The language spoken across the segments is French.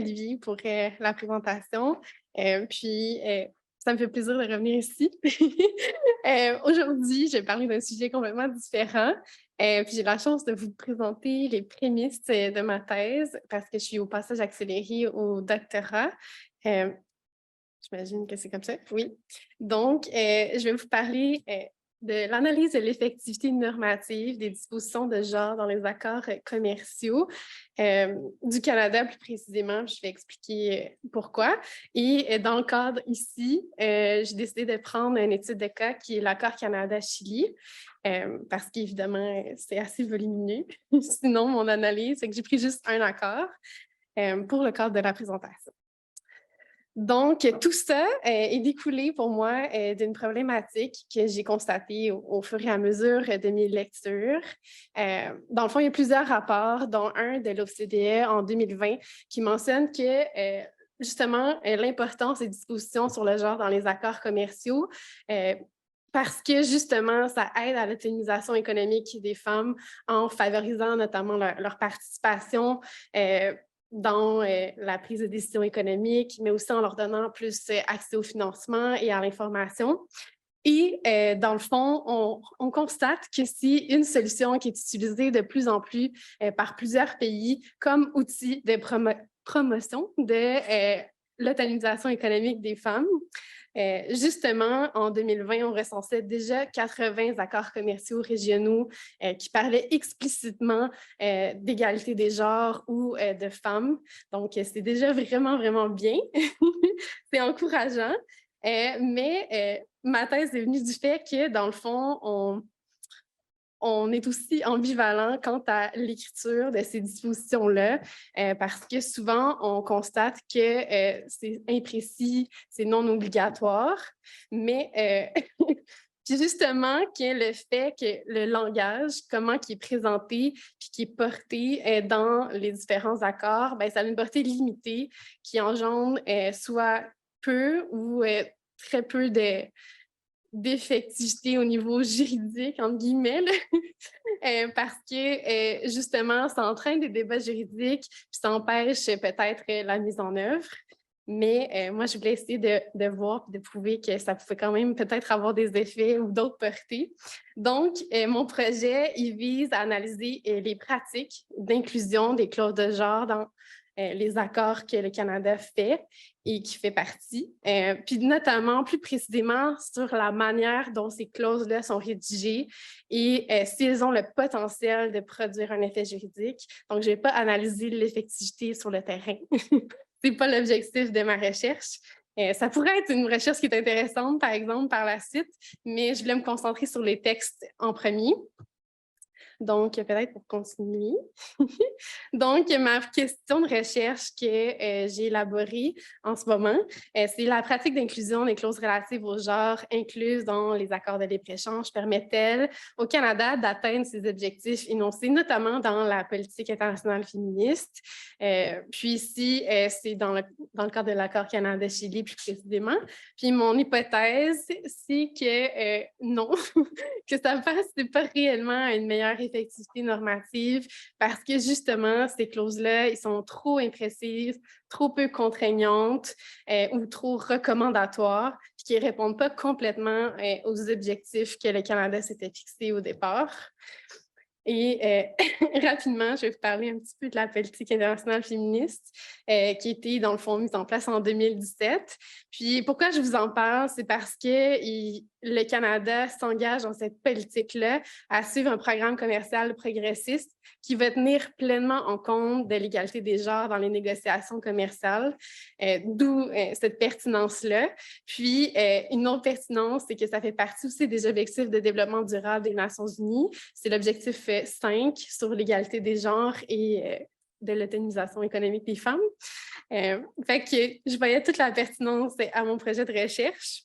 Olivier pour la présentation. Ça me fait plaisir de revenir ici. Aujourd'hui, je vais parler d'un sujet complètement différent. Puis j'ai la chance de vous présenter les prémices de ma thèse parce que je suis au passage accéléré au doctorat. Euh, J'imagine que c'est comme ça, oui. Donc, je vais vous parler de l'analyse de l'effectivité normative des dispositions de genre dans les accords commerciaux du Canada, plus précisément. Je vais expliquer pourquoi. Et dans le cadre ici, j'ai décidé de prendre une étude de cas qui est l'accord Canada-Chili, parce qu'évidemment, c'est assez volumineux. Sinon, mon analyse, c'est que j'ai pris juste un accord pour le cadre de la présentation. Donc, tout ça est découlé pour moi d'une problématique que j'ai constatée au fur et à mesure de mes lectures. Dans le fond, il y a plusieurs rapports, dont un de l'OCDE en 2020 qui mentionne que, justement, l'importance des dispositions sur le genre dans les accords commerciaux parce que, justement, ça aide à l'autonomisation économique des femmes en favorisant notamment leur participation dans la prise de décision économique, mais aussi en leur donnant plus accès au financement et à l'information. Et dans le fond, on constate que c'est une solution qui est utilisée de plus en plus par plusieurs pays comme outil de promotion de l'autonomisation économique des femmes. Justement, en 2020, on recensait déjà 80 accords commerciaux régionaux qui parlaient explicitement d'égalité des genres ou de femmes. Donc, c'est déjà vraiment, vraiment bien. C'est encourageant. Mais ma thèse est venue du fait que, dans le fond, on est aussi ambivalent quant à l'écriture de ces dispositions-là, parce que souvent, on constate que c'est imprécis, c'est non obligatoire, mais puis justement, que le fait que le langage, comment il est présenté puis qui est porté dans les différents accords, bien, ça a une portée limitée qui engendre soit peu ou très peu d'effectivité au niveau juridique, entre guillemets, parce que, justement, ça entraîne des débats juridiques, puis ça empêche peut-être la mise en œuvre. Mais moi, je voulais essayer de voir et de prouver que ça pouvait quand même peut-être avoir des effets ou d'autres portées. Donc, mon projet, il vise à analyser les pratiques d'inclusion des clauses de genre dans les accords que le Canada fait et qui fait partie, puis notamment plus précisément sur la manière dont ces clauses-là sont rédigées et s'ils ont le potentiel de produire un effet juridique. Donc, je ne vais pas analyser l'effectivité sur le terrain. Ce n'est pas l'objectif de ma recherche. Ça pourrait être une recherche qui est intéressante, par exemple, par la suite, mais je voulais me concentrer sur les textes en premier. Donc, peut-être pour continuer. Donc, ma question de recherche que j'ai élaborée en ce moment, c'est la pratique d'inclusion des clauses relatives au genre incluses dans les accords de libre-échange permet-elle au Canada d'atteindre ses objectifs énoncés, notamment dans la politique internationale féministe? Puis ici, c'est dans le cadre de l'accord Canada-Chili plus précisément. Puis mon hypothèse, c'est que non, que ça ne participe pas réellement à une meilleure effectivité normative parce que justement, ces clauses-là, ils sont trop imprécises, trop peu contraignantes ou trop recommandatoires, puis qui ne répondent pas complètement aux objectifs que le Canada s'était fixés au départ. Et rapidement, je vais vous parler un petit peu de la politique internationale féministe qui a été, dans le fond, mise en place en 2017. Puis pourquoi je vous en parle, c'est parce que le Canada s'engage dans cette politique-là à suivre un programme commercial progressiste qui va tenir pleinement en compte de l'égalité des genres dans les négociations commerciales, d'où cette pertinence-là. Puis, une autre pertinence, c'est que ça fait partie aussi des objectifs de développement durable des Nations unies. C'est l'objectif 5 sur l'égalité des genres et de l'autonomisation économique des femmes. Fait que je voyais toute la pertinence à mon projet de recherche.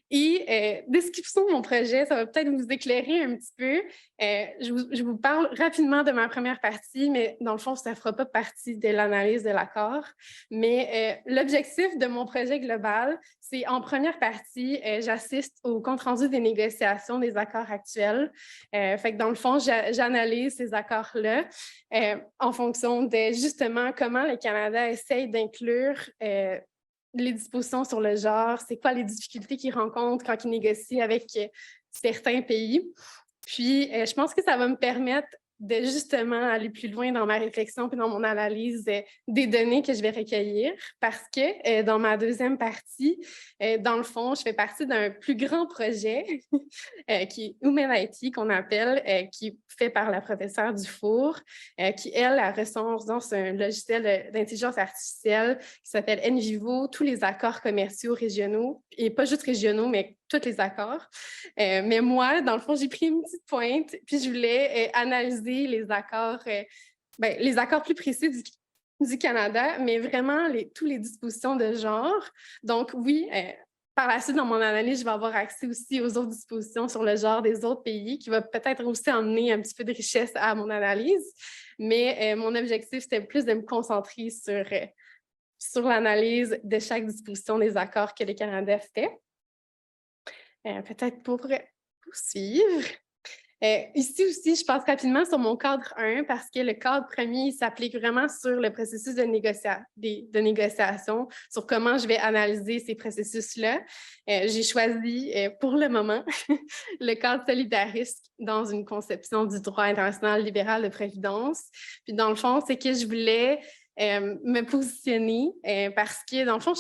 Et description de mon projet, ça va peut-être vous éclairer un petit peu. Je vous parle rapidement de ma première partie, mais dans le fond, ça ne fera pas partie de l'analyse de l'accord. Mais l'objectif de mon projet global, c'est en première partie, j'assiste au compte-rendu des négociations des accords actuels. Fait que dans le fond, j'analyse ces accords-là en fonction de justement comment le Canada essaye d'inclure les dispositions sur le genre, c'est quoi les difficultés qu'ils rencontrent quand ils négocient avec certains pays. Puis, je pense que ça va me permettre de justement aller plus loin dans ma réflexion puis dans mon analyse des données que je vais recueillir parce que dans ma deuxième partie, dans le fond, je fais partie d'un plus grand projet qui est Humanity, qu'on appelle, qui est fait par la professeure Dufour, qui, elle ressource dans un logiciel d'intelligence artificielle qui s'appelle NVivo, tous les accords commerciaux régionaux, et pas juste régionaux, mais tous les accords. Mais moi, dans le fond, j'ai pris une petite pointe, puis je voulais analyser les accords plus précis du Canada, mais vraiment toutes les dispositions de genre. Donc oui, par la suite, dans mon analyse, je vais avoir accès aussi aux autres dispositions sur le genre des autres pays, qui va peut-être aussi emmener un petit peu de richesse à mon analyse. Mais mon objectif, c'était plus de me concentrer sur l'analyse de chaque disposition des accords que le Canada fait. Peut-être pour poursuivre. Ici aussi, je passe rapidement sur mon cadre 1 parce que le cadre premier s'applique vraiment sur le processus de négociation, sur comment je vais analyser ces processus-là. J'ai choisi pour le moment le cadre solidariste dans une conception du droit international libéral de prévidence. Puis dans le fond, c'est que je voulais me positionner parce que dans le fond,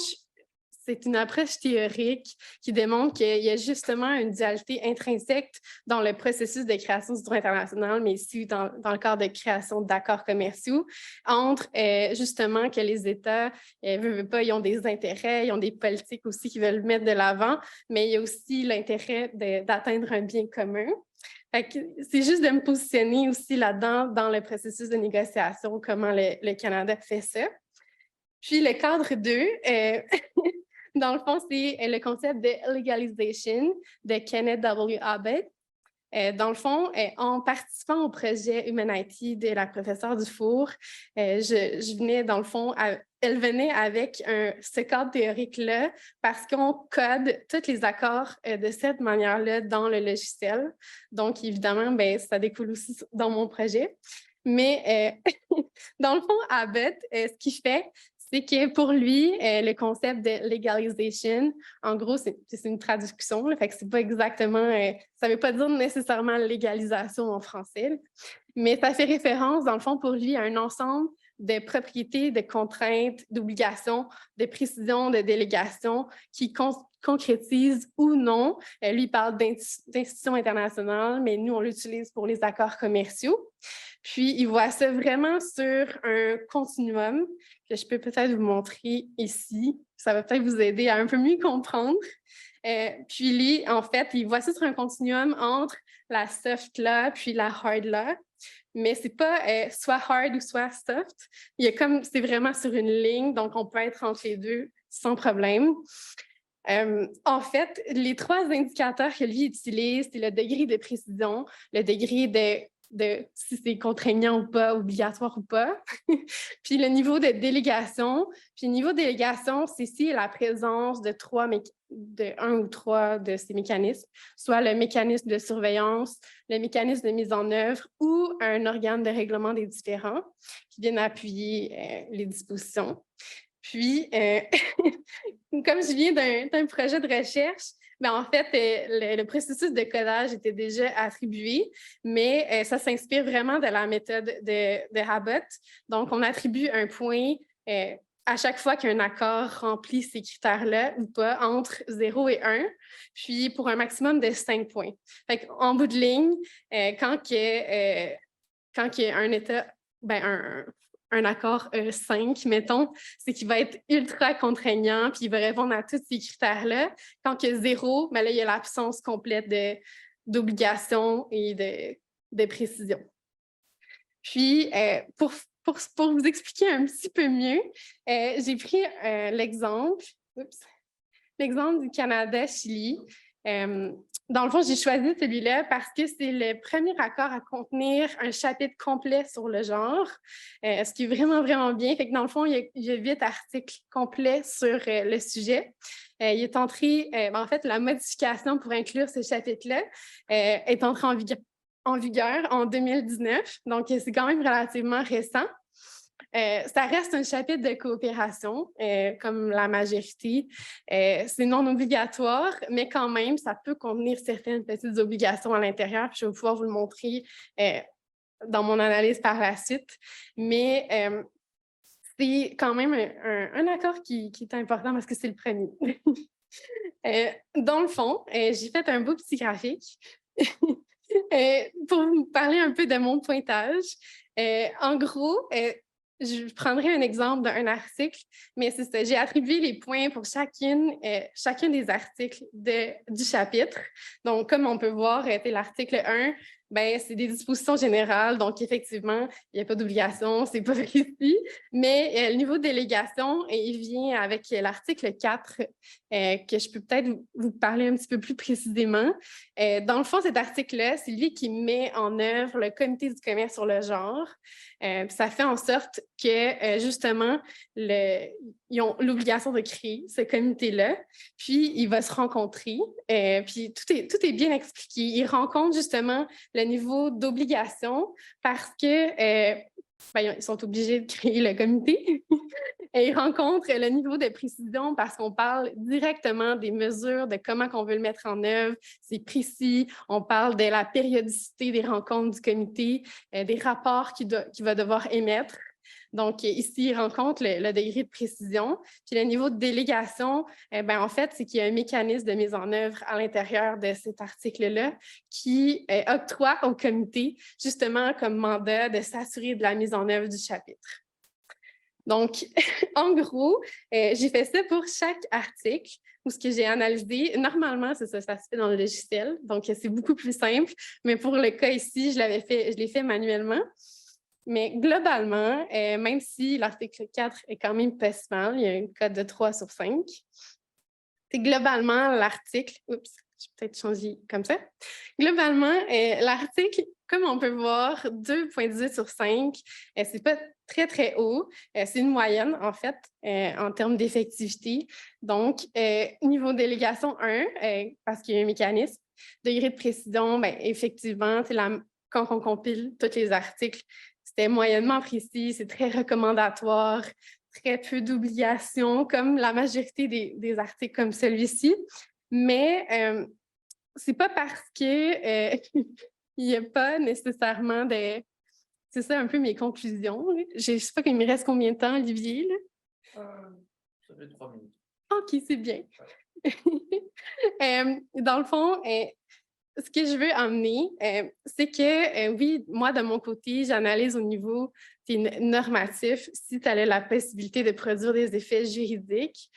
c'est une approche théorique qui démontre qu'il y a justement une dualité intrinsèque dans le processus de création du droit international, mais aussi dans le cadre de création d'accords commerciaux, entre justement que les États, veulent pas, ils ont des intérêts, ils ont des politiques aussi qu'ils veulent mettre de l'avant, mais il y a aussi l'intérêt d'atteindre un bien commun. C'est juste de me positionner aussi là-dedans dans le processus de négociation, comment le Canada fait ça. Puis le cadre 2, dans le fond, c'est le concept de legalization de Kenneth W. Abbott. Dans le fond, en participant au projet Humanity de la professeure Dufour, je venais, dans le fond, elle venait avec ce cadre théorique-là parce qu'on code tous les accords de cette manière-là dans le logiciel. Donc, évidemment, ça découle aussi dans mon projet. Mais dans le fond, Abbott, ce qu'il fait, c'est que pour lui, le concept de legalization, en gros, c'est une traduction, là, fait que c'est pas exactement, ça veut pas dire nécessairement légalisation en français, mais ça fait référence, dans le fond, pour lui, à un ensemble de propriétés, de contraintes, d'obligations, de précisions, de délégations qui concrétisent ou non. Lui, il parle d'institutions internationales, mais nous, on l'utilise pour les accords commerciaux. Puis, il voit ça vraiment sur un continuum que je peux peut-être vous montrer ici. Ça va peut-être vous aider à un peu mieux comprendre. Puis lui, en fait, il voit ça sur un continuum entre la soft law puis la hard law. Mais c'est pas soit hard ou soit soft. C'est vraiment sur une ligne, donc on peut être entre les deux sans problème. En fait, les trois indicateurs que lui utilise, c'est le degré de précision, le degré de si c'est contraignant ou pas, obligatoire ou pas, puis le niveau de délégation. Puis le niveau de délégation, c'est si la présence de un ou trois de ces mécanismes, soit le mécanisme de surveillance, le mécanisme de mise en œuvre ou un organe de règlement des différends qui viennent appuyer les dispositions. Puis, comme je viens d'un projet de recherche, en fait, le processus de codage était déjà attribué, mais ça s'inspire vraiment de la méthode de Abbott. Donc, on attribue un point à chaque fois qu'un accord remplit ces critères-là ou pas, entre 0 et 1, puis pour un maximum de 5 points. Fait en bout de ligne, quand il y a un État, un accord 5, mettons, c'est qu'il va être ultra contraignant, puis il va répondre à tous ces critères-là. Quand il y a 0, là, il y a l'absence complète d'obligation et de précision. Puis, pour vous expliquer un petit peu mieux, j'ai pris l'exemple l'exemple du Canada-Chili. Dans le fond, j'ai choisi celui-là parce que c'est le premier accord à contenir un chapitre complet sur le genre, ce qui est vraiment, vraiment bien. Fait que dans le fond, il y a 8 articles complets sur le sujet. Il est entré, en fait, la modification pour inclure ce chapitre-là est entrée en vigueur en 2019. Donc, c'est quand même relativement récent. Ça reste un chapitre de coopération, comme la majorité. C'est non obligatoire, mais quand même, ça peut contenir certaines petites obligations à l'intérieur. Puis je vais pouvoir vous le montrer dans mon analyse par la suite. Mais c'est quand même un accord qui est important parce que c'est le premier. Dans le fond, j'ai fait un beau petit graphique pour vous parler un peu de mon pointage. En gros, je prendrai un exemple d'un article, mais c'est ça. J'ai attribué les points pour chacun des articles du chapitre. Donc, comme on peut voir, l'article 1, ben, c'est des dispositions générales. Donc, effectivement, il n'y a pas d'obligation, c'est pas précis. Mais le niveau de délégation, il vient avec l'article 4, que je peux peut-être vous parler un petit peu plus précisément. Dans le fond, cet article-là, c'est lui qui met en œuvre le comité du commerce sur le genre. Ça fait en sorte que, justement, ils ont l'obligation de créer ce comité-là, puis il va se rencontrer, puis tout est bien expliqué. Ils rencontrent justement le niveau d'obligation parce que ils sont obligés de créer le comité. Et ils rencontrent le niveau de précision parce qu'on parle directement des mesures, de comment on veut le mettre en œuvre. C'est précis. On parle de la périodicité des rencontres du comité, des rapports qu'il va devoir émettre. Donc, ici, ils rencontrent le degré de précision. Puis le niveau de délégation, en fait, c'est qu'il y a un mécanisme de mise en œuvre à l'intérieur de cet article-là qui octroie au comité, justement, comme mandat de s'assurer de la mise en œuvre du chapitre. Donc, en gros, j'ai fait ça pour chaque article où ce que j'ai analysé. Normalement, c'est ça se fait dans le logiciel, donc c'est beaucoup plus simple. Mais pour le cas ici, je l'ai fait manuellement. Mais globalement, même si l'article 4 est quand même pas si mal, il y a un code de 3 sur 5, c'est globalement l'article... Oups, je vais peut-être changer comme ça. Globalement, l'article, comme on peut voir, 2,18 sur 5, c'est pas très, très haut. C'est une moyenne, en fait, en termes d'effectivité. Donc, niveau délégation 1, parce qu'il y a un mécanisme, degré de précision, effectivement, quand on compile tous les articles, c'était moyennement précis, c'est très recommandatoire, très peu d'obligations, comme la majorité des articles comme celui-ci. Mais c'est pas parce que il n'y a pas nécessairement de... C'est ça un peu mes conclusions. Je ne sais pas qu'il me reste combien de temps, Olivier. Là? Ça fait 3 minutes. OK, c'est bien. Dans le fond, ce que je veux emmener, c'est que, oui, moi, de mon côté, j'analyse au niveau normatif si tu as la possibilité de produire des effets juridiques.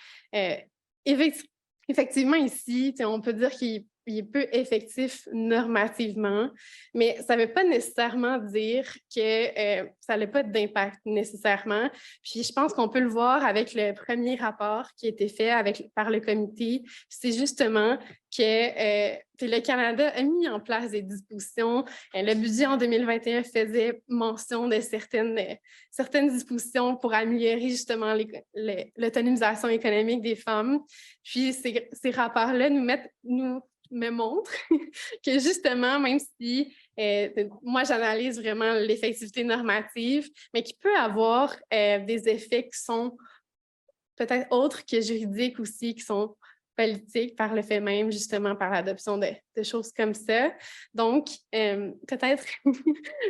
Effectivement, ici, on peut dire qu'il est peu effectif normativement, mais ça ne veut pas nécessairement dire que ça n'a pas d'impact nécessairement. Puis je pense qu'on peut le voir avec le premier rapport qui a été fait par le comité. C'est justement que le Canada a mis en place des dispositions. Le budget en 2021 faisait mention de certaines dispositions pour améliorer justement l'autonomisation économique des femmes. Puis ces rapports-là me montrent que justement, même si moi j'analyse vraiment l'effectivité normative, mais qu'il peut avoir des effets qui sont peut-être autres que juridiques aussi, qui sont politiques par le fait même, justement, par l'adoption de choses comme ça. Donc, peut-être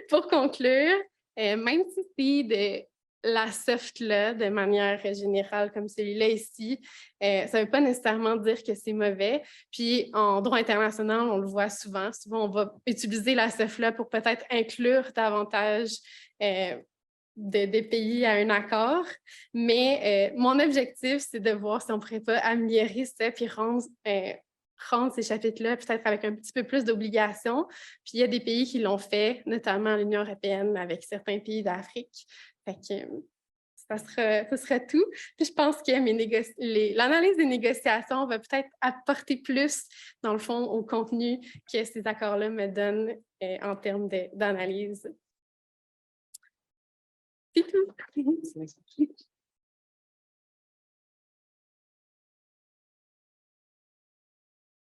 pour conclure, même si c'est de la soft law de manière générale comme celui-là ici, ça ne veut pas nécessairement dire que c'est mauvais. Puis en droit international, on le voit souvent. Souvent, on va utiliser la soft law pour peut-être inclure davantage des pays à un accord. Mais mon objectif, c'est de voir si on ne pourrait pas améliorer ça puis rendre ces chapitres-là peut-être avec un petit peu plus d'obligations. Puis il y a des pays qui l'ont fait, notamment l'Union européenne avec certains pays d'Afrique. Fait que ce sera tout. Puis je pense que l'analyse des négociations va peut-être apporter plus, dans le fond, au contenu que ces accords-là me donnent en termes d'analyse. C'est tout.